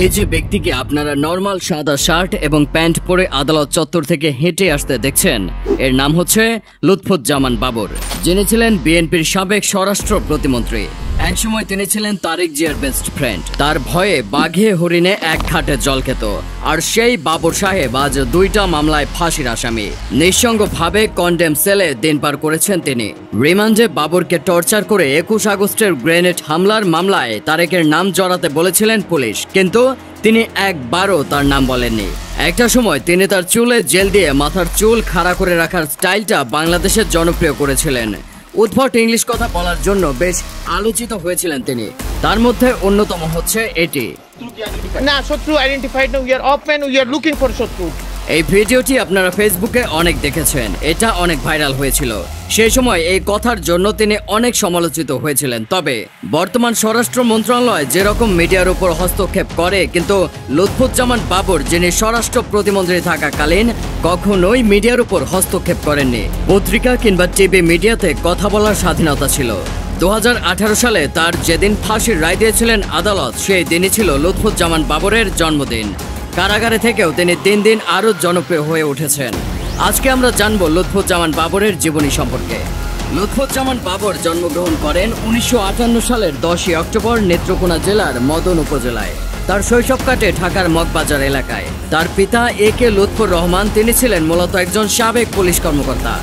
এই যে ব্যক্তিকে আপনারা নরমাল সাদা শার্ট এবং প্যান্ট পরে আদালত চত্বর থেকে হেঁটে আসতে দেখছেন, এর নাম হচ্ছে লুৎফুজ্জামান বাবর, যিনি ছিলেন বিএনপির সাবেক স্বরাষ্ট্র প্রতিমন্ত্রী। একসময় তিনি ছিলেন তারেক জিয়ার বেস্ট ফ্রেন্ড। তার ভয়ে বাঘে হরিণে এক ঘাটে জল খেত। আর সেই বাবর সাহেব আজ 2টা মামলায় ফাঁসির আসামি। নিঃসঙ্গভাবে কন্ডেম সেলে দিন পার করেছেন তিনি। রিমান্ডে বাবরকে টর্চার করে 21 আগস্টের গ্রেনেড হামলার মামলায় তারেকের নাম জড়াতে বলেছিলেন পুলিশ, কিন্তু তিনি একবারও তার নাম বলেননি। একটা সময় তিনি তার চুলে জেল দিয়ে মাথার চুল খাড়া করে রাখার স্টাইলটা বাংলাদেশের জনপ্রিয় করেছিলেন। উদ্ভট ইংলিশ কথা বলার জন্য বেশ আলোচিত হয়েছিলেন তিনি। তার মধ্যে অন্যতম হচ্ছে এটি। না, শত্রু আইডেন্টিফাইড না, we are open, we are looking for শত্রু। এই ভিডিওটি আপনারা ফেসবুকে অনেক দেখেছেন, এটা অনেক ভাইরাল হয়েছিল। সেই সময় এই কথার জন্য তিনি অনেক সমালোচিত হয়েছিলেন। তবে বর্তমান স্বরাষ্ট্র মন্ত্রণালয় যেরকম মিডিয়ার উপর হস্তক্ষেপ করে, কিন্তু লুৎফুজ্জামান বাবর, যিনি স্বরাষ্ট্র প্রতিমন্ত্রী থাকাকালীন কখনোই মিডিয়ার উপর হস্তক্ষেপ করেননি। পত্রিকা কিংবা টিভি মিডিয়াতে কথা বলার স্বাধীনতা ছিল। 2018 সালে তার যেদিন ফাঁসির রায় দিয়েছিলেন আদালত, সেই দিনই ছিল লুৎফুজ্জামান বাবরের জন্মদিন। কারাগারে থেকেও তিনি দিন দিন আরও জনপ্রিয় হয়ে উঠেছেন। আজকে আমরা জানবো লুৎফুজ্জামান বাবরের জীবনী সম্পর্কে। লুৎফুজ্জামান বাবর জন্মগ্রহণ করেন 1958 সালের 10 অক্টোবর নেত্রকোনা জেলার মদন উপজেলায়। তার শৈশব কাটে ঢাকার মগবাজার এলাকায়। তার পিতা একে লুৎফুর রহমান, তিনি ছিলেন মূলত একজন সাবেক পুলিশ কর্মকর্তা।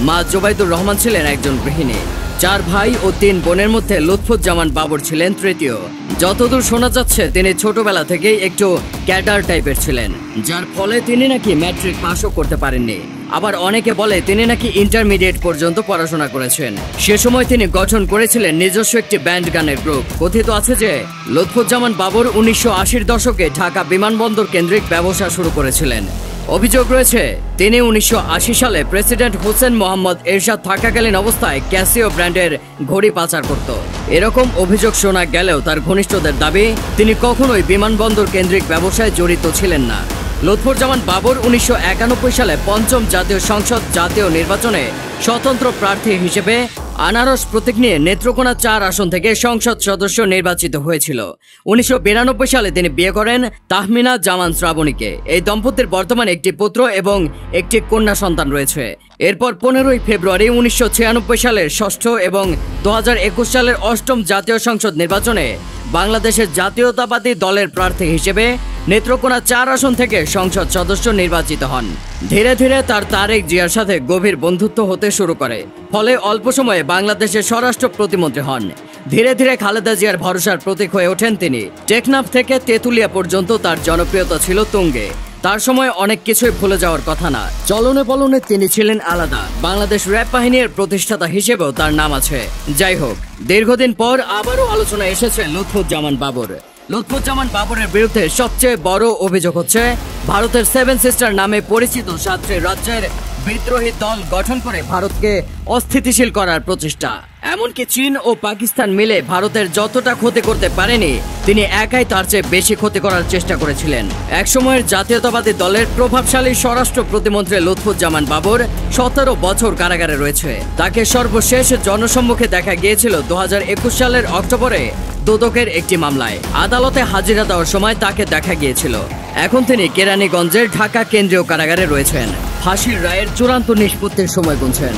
মা জুবাইদুর রহমান ছিলেন একজন গৃহিণী। 4 ভাই ও 3 বোনের মধ্যে লুৎফুজ্জামান বাবর ছিলেন তৃতীয়। যতদূর শোনা যাচ্ছে তিনি ছোটবেলা থেকেই একটু ক্যাডার টাইপের ছিলেন, যার ফলে তিনি নাকি ম্যাট্রিক পাসও করতে পারেননি। আবার অনেকে বলে তিনি নাকি ইন্টারমিডিয়েট পর্যন্ত পড়াশোনা করেছেন। সে সময় তিনি গঠন করেছিলেন নিজস্ব একটি ব্যান্ড গানের গ্রুপ। কথিত আছে যে লুৎফুজ্জামান বাবর 1980-র দশকে ঢাকা বিমানবন্দর কেন্দ্রিক ব্যবসা শুরু করেছিলেন। অভিযোগ রয়েছে তিনি 1980 সালে প্রেসিডেন্ট হোসেন মোহাম্মদ এরশাদ থাকাকালীন অবস্থায় ক্যাসিও ব্র্যান্ডের ঘড়ি পাচার করত। এরকম অভিযোগ শোনা গেলেও তার ঘনিষ্ঠদের দাবি তিনি কখনোই বিমানবন্দর কেন্দ্রিক ব্যবসায় জড়িত ছিলেন না। লুৎফুজ্জামান বাবর 1991 সালে 5ম জাতীয় সংসদ জাতীয় নির্বাচনে স্বতন্ত্র প্রার্থী হিসেবে আনারস প্রতীক নিয়ে নেত্রকোনা 4 আসন থেকে সংসদ সদস্য নির্বাচিত হয়েছিল। 1992 সালে তিনি বিয়ে করেন তাহমিনা জামান শ্রাবণীকে। এই দম্পতির বর্তমানে একটি পুত্র এবং একটি কন্যা সন্তান রয়েছে। এরপর 15ই ফেব্রুয়ারি 1996 সালের 6ষ্ঠ এবং 2021 সালের 8ম জাতীয় সংসদ নির্বাচনে বাংলাদেশের জাতীয়তাবাদী দলের প্রার্থী হিসেবে নেত্রকোনা 4 আসন থেকে সংসদ সদস্য নির্বাচিত হন। ধীরে ধীরে তার তারেক জিয়ার সাথে গভীর বন্ধুত্ব হতে শুরু করে, ফলে অল্প সময়ে বাংলাদেশের স্বরাষ্ট্র প্রতিমন্ত্রী হন। ধীরে ধীরে খালেদা জিয়ার ভরসার প্রতীক হয়ে ওঠেন তিনি। টেকনাফ থেকে তেঁতুলিয়া পর্যন্ত তার জনপ্রিয়তা ছিল তুঙ্গে। তার সময় অনেক কিছুই ভুলে যাওয়ার কথা না। চলনে বলনে তিনি ছিলেন আলাদা। বাংলাদেশ র্যাব বাহিনীর প্রতিষ্ঠাতা হিসেবেও তার নাম আছে। যাই হোক, দীর্ঘদিন পর আবারও আলোচনা এসেছে লুৎফুজ্জামান বাবর। লুৎফুজ্জামান বাবরের বিরুদ্ধে সবচেয়ে বড় অভিযোগ হচ্ছে ভারতের 7 সিস্টার নামে পরিচিত 7টি রাজ্যের বিদ্রোহী দল গঠন করে ভারতকে অস্থিতিশীল করার প্রচেষ্টা। এমনকি চীন ও পাকিস্তান মিলে ভারতের যতটা ক্ষতি করতে পারেনি, তিনি একাই তার চেয়ে বেশি ক্ষতি করার চেষ্টা করেছিলেন। একসময়ের জাতীয়তাবাদী দলের প্রভাবশালী স্বরাষ্ট্র প্রতিমন্ত্রী লুৎফুজ্জামান বাবর 17 বছর কারাগারে রয়েছে। তাকে সর্বশেষ জনসম্মুখে দেখা গিয়েছিল 2021 সালের অক্টোবরে দুদকের একটি মামলায়। আদালতে হাজিরা দেওয়ার সময় তাকে দেখা গিয়েছিল। এখন তিনি কেরানীগঞ্জের ঢাকা কেন্দ্রীয় কারাগারে রয়েছেন। ফাঁসির রায়ের চূড়ান্ত নিষ্পত্তির সময় গুনছেন।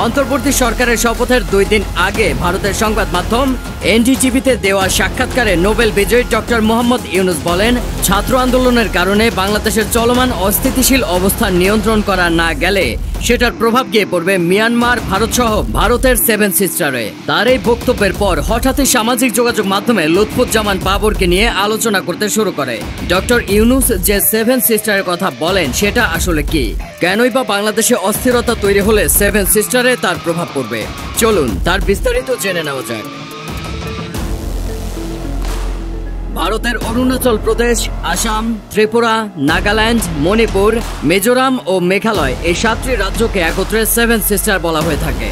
অন্তর্বর্তী সরকারের শপথের 2 দিন আগে ভারতের সংবাদ মাধ্যম এনডিটিভিতে দেওয়া সাক্ষাৎকারে নোবেল বিজয়ী ডক্টর মোহাম্মদ ইউনুস বলেন, ছাত্র আন্দোলনের কারণে বাংলাদেশের চলমান অস্থিতিশীল অবস্থান নিয়ন্ত্রণ করা না গেলে সেটার প্রভাব গিয়ে পড়বে মিয়ানমার, ভারত সহ ভারতের 7 সিস্টারে। তার এই বক্তব্যের পর হঠাৎই সামাজিক যোগাযোগ মাধ্যমে লুৎফুজ্জামান বাবরকে নিয়ে আলোচনা করতে শুরু করে। ডক্টর ইউনুস যে 7 সিস্টারের কথা বলেন সেটা আসলে কি? কেনই বা বাংলাদেশে অস্থিরতা তৈরি হলে 7 সিস্টারে তার প্রভাব পড়বে? চলুন তার বিস্তারিত জেনে নেওয়া যাক। ভারতের অরুণাচল প্রদেশ, আসাম, ত্রিপুরা, নাগাল্যান্ড, মণিপুর, মিজোরাম ও মেঘালয়, এই 7টি রাজ্যকে একত্রে 7 সিস্টার বলা হয়ে থাকে।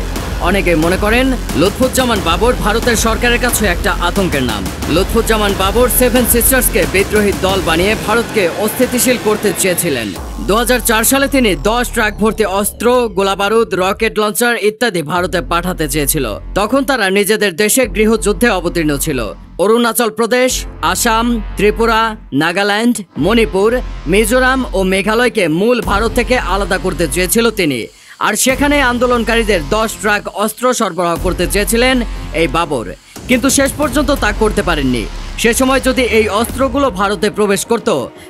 অনেকে মনে করেন লুৎফুজ্জামান বাবর ভারতের সরকারের কাছে একটা আতঙ্কের নাম। লুৎফুজ্জামান বাবর সেভেন সিস্টার্সকে বিদ্রোহী দল বানিয়ে ভারতকে অস্থিতিশীল করতে চেয়েছিলেন। 2004 সালে তিনি 10 ট্রাক ভর্তি অস্ত্র, গোলাবারুদ, রকেট লঞ্চার ইত্যাদি ভারতে পাঠাতে চেয়েছিল। তখন তারা নিজেদের দেশে গৃহযুদ্ধে অবতীর্ণ ছিল। অরুণাচল প্রদেশ, আসাম, ত্রিপুরা, নাগাল্যান্ড, মণিপুর, মিজোরাম ও মেঘালয়কে মূল ভারত থেকে আলাদা করতে চেয়েছিল তিনি। আর সেখানে আন্দোলনকারীদের 10 ট্রাক অস্ত্র সরবরাহ করতে চেয়েছিলেন এই বাবর, কিন্তু শেষ পর্যন্ত তা করতে পারেননি। সে সময় যদি এই অস্ত্রগুলো ভারতে প্রবেশ করত,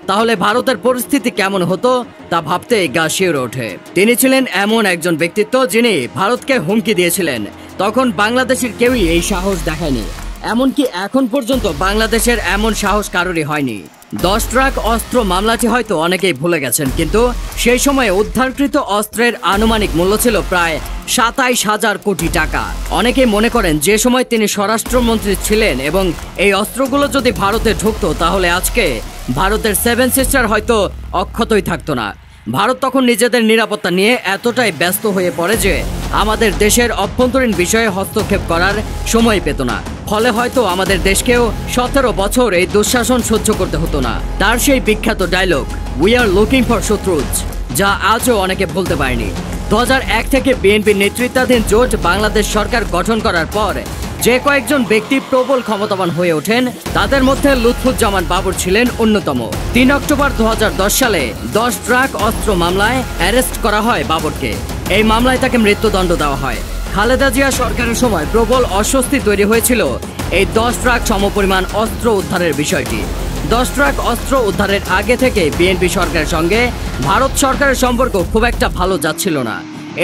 তাহলে ভারতের পরিস্থিতি কেমন হতো তা ভাবতে গা শিউরে ওঠে। তিনি ছিলেন এমন একজন ব্যক্তিত্ব যিনি ভারতকে হুমকি দিয়েছিলেন। তখন বাংলাদেশের কেউই এই সাহস দেখায়নি, এমনকি এখন পর্যন্ত বাংলাদেশের এমন সাহস কারোরই হয়নি। 10 ট্রাক অস্ত্র মামলাটি হয়তো অনেকেই ভুলে গেছেন, কিন্তু সেই সময়ে উদ্ধারকৃত অস্ত্রের আনুমানিক মূল্য ছিল প্রায় 27,000 কোটি টাকা। অনেকেই মনে করেন যে সময় তিনি স্বরাষ্ট্রমন্ত্রী ছিলেন এবং এই অস্ত্রগুলো যদি ভারতে ঢুকতো, তাহলে আজকে ভারতের সেভেন সিস্টার হয়তো অক্ষতই থাকতো না। ভারত তখন নিজেদের নিরাপত্তা নিয়ে এতটাই ব্যস্ত হয়ে পড়ে যে আমাদের দেশের অভ্যন্তরীণ বিষয়ে হস্তক্ষেপ করার সময় পেত না। ফলে হয়তো আমাদের দেশকেও 17 বছর এই দুঃশাসন সহ্য করতে হতো না। তার সেই বিখ্যাত dialogue we are looking for শত্রুজ, যা আজও অনেকে ভুলতে পারেনি। 2001 থেকে বিএনপি নেতৃত্বাধীন জোট বাংলাদেশ সরকার গঠন করার পর যে কয়েকজন ব্যক্তি প্রবল ক্ষমতাবান হয়ে ওঠেন, তাদের মধ্যে লুৎফুজ্জামান বাবর ছিলেন অন্যতম। 3 অক্টোবর 2010 সালে 10 ট্রাক অস্ত্র মামলায় অ্যারেস্ট করা হয় বাবরকে। এই মামলায় তাকে মৃত্যুদণ্ড দেওয়া হয়। খালেদা জিয়া সরকারের সময় প্রবল অস্বস্তি তৈরি হয়েছিল এই 10 ট্রাক সমপরিমাণ অস্ত্র উদ্ধারের বিষয়টি। 10 ট্রাক অস্ত্র উদ্ধারের আগে থেকে বিএনপি সরকারের সঙ্গে ভারত সরকারের সম্পর্ক খুব একটা ভালো যাচ্ছিল না।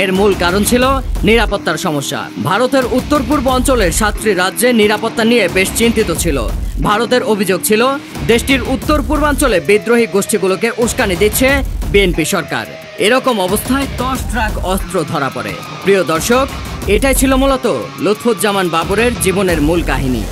এর মূল কারণ ছিল নিরাপত্তার সমস্যা। ভারতের উত্তর পূর্ব অঞ্চলের 7টি রাজ্যে নিরাপত্তা নিয়ে বেশ চিন্তিত ছিল। ভারতের অভিযোগ ছিল দেশটির উত্তর পূর্বাঞ্চলে বিদ্রোহী গোষ্ঠীগুলোকে উস্কানি দিচ্ছে বিএনপি সরকার। এরকম অবস্থায় 10 ট্রাক অস্ত্র ধরা পড়ে। প্রিয় দর্শক, এটাই ছিল মূলত লুৎফুজ্জামান বাবরের জীবনের মূল কাহিনী।